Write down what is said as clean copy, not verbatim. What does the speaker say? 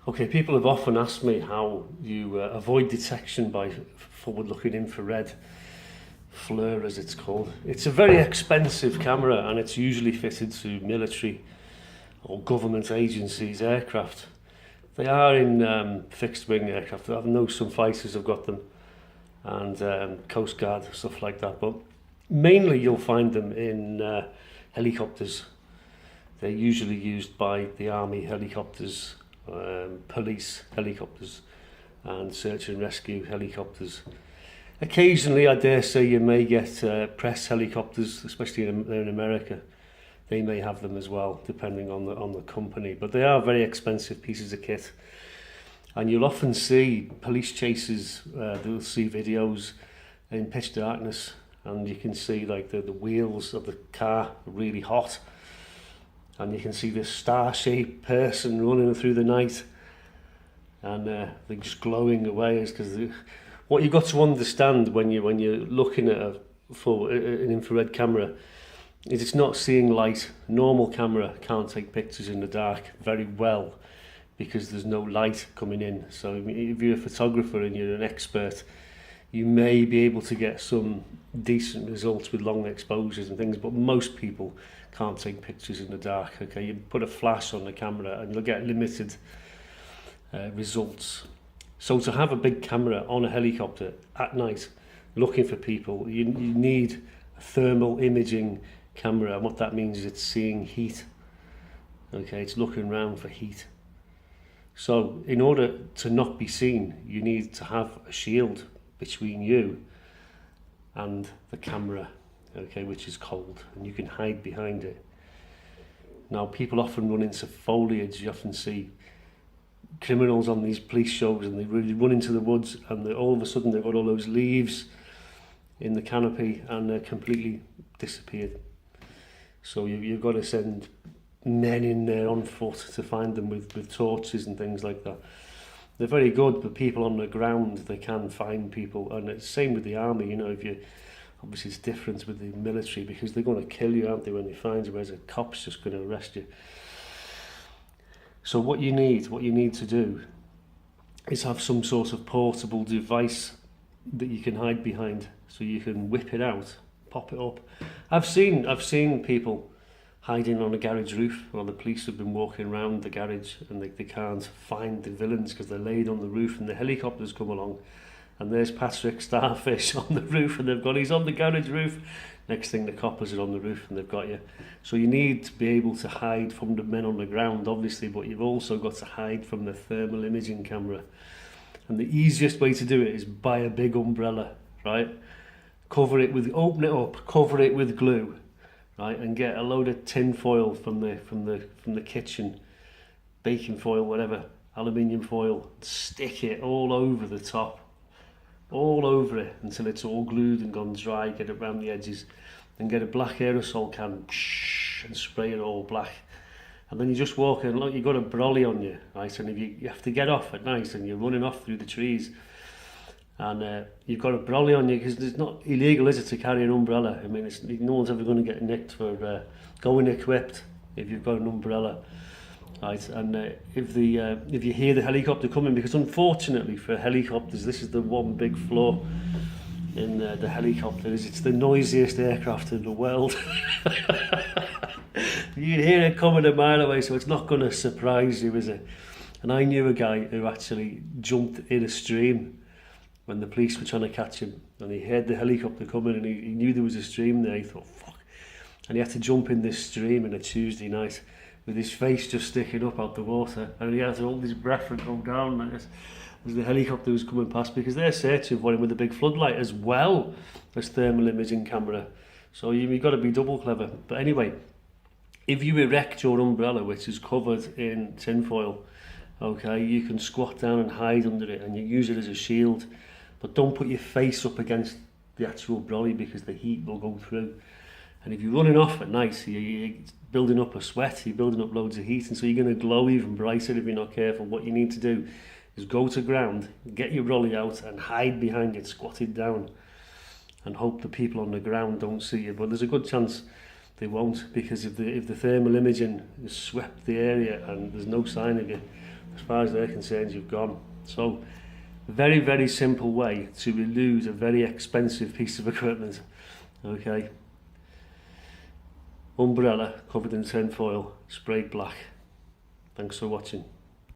Okay, people have often asked me how you avoid detection by forward-looking infrared, FLIR as it's called. It's a very expensive camera and it's usually fitted to military or government agencies' aircraft. They are in fixed-wing aircraft. I know some fighters have got them and Coast Guard, stuff like that, but mainly you'll find them in helicopters. They're usually used by the army helicopters, police helicopters and search and rescue helicopters. Occasionally, I dare say, you may get press helicopters, especially in America. They may have them as well, depending on the company. But they are very expensive pieces of kit. And you'll often see police chases, they'll see videos in pitch darkness, and you can see like the wheels of the car are really hot. And you can see this star-shaped person running through the night, and they're just glowing away. Is because what you've got to understand when you're looking at an infrared camera is it's not seeing light. A normal camera can't take pictures in the dark very well because there's no light coming in. So if you're a photographer and you're an expert, you may be able to get some decent results with long exposures and things, but most people can't take pictures in the dark. Okay, you put a flash on the camera and you'll get limited results. So to have a big camera on a helicopter at night looking for people, you need a thermal imaging camera, and what that means is it's seeing heat. Okay, it's looking around for heat. So in order to not be seen, you need to have a shield between you and the camera, okay, which is cold, and you can hide behind it. Now, people often run into foliage. You often see criminals on these police shows and they really run into the woods and all of a sudden they've got all those leaves in the canopy and they're completely disappeared. So you've got to send men in there on foot to find them with torches and things like that. They're very good, but people on the ground, they can find people. And it's the same with the army. You know, obviously it's different with the military because they're going to kill you, aren't they, when they find you, whereas a cop's just going to arrest you. So what you need to do is have some sort of portable device that you can hide behind, so you can whip it out, pop it up. I've seen people hiding on a garage roof, while the police have been walking around the garage and they can't find the villains because they're laid on the roof, and the helicopters come along and there's Patrick Starfish on the roof and he's on the garage roof. Next thing, the coppers are on the roof and they've got you. So you need to be able to hide from the men on the ground, obviously, but you've also got to hide from the thermal imaging camera. And the easiest way to do it is buy a big umbrella, right? Open it up, cover it with glue, right? And get a load of tin foil from the kitchen, baking foil, whatever, aluminium foil, stick it all over the top, all over it until it's all glued and gone dry. Get it around the edges, then get a black aerosol can and spray it all black. And then you just walk in. Look, you've got a brolly on you, right? And if you have to get off at night and you're running off through the trees, and you've got a brolly on you, because it's not illegal, is it, to carry an umbrella? I mean, no one's ever going to get nicked for going equipped if you've got an umbrella. Right, and if you hear the helicopter coming, because unfortunately for helicopters, this is the one big flaw in the helicopter, is it's the noisiest aircraft in the world. You can hear it coming a mile away, so it's not going to surprise you, is it? And I knew a guy who actually jumped in a stream when the police were trying to catch him, and he heard the helicopter coming and he knew there was a stream there. He thought, fuck, and he had to jump in this stream on a Tuesday night with his face just sticking up out the water, and he had to hold his breath and go down like this as the helicopter was coming past, because they're searching for him with a big floodlight as well as thermal imaging camera. So you've got to be double clever. But anyway, if you erect your umbrella, which is covered in tinfoil, okay, you can squat down and hide under it and you use it as a shield, but don't put your face up against the actual brolly because the heat will go through. And if you're running off at night, you're building up a sweat, you're building up loads of heat, and so you're going to glow even brighter if you're not careful. What you need to do is go to ground, get your brolly out and hide behind it, squatted down, and hope the people on the ground don't see you. But there's a good chance they won't, because if the thermal imaging has swept the area and there's no sign of you, As far as they're concerned, you've gone. So, very, very simple way to elude a very expensive piece of equipment. Okay. Umbrella covered in tinfoil, sprayed black. Thanks for watching.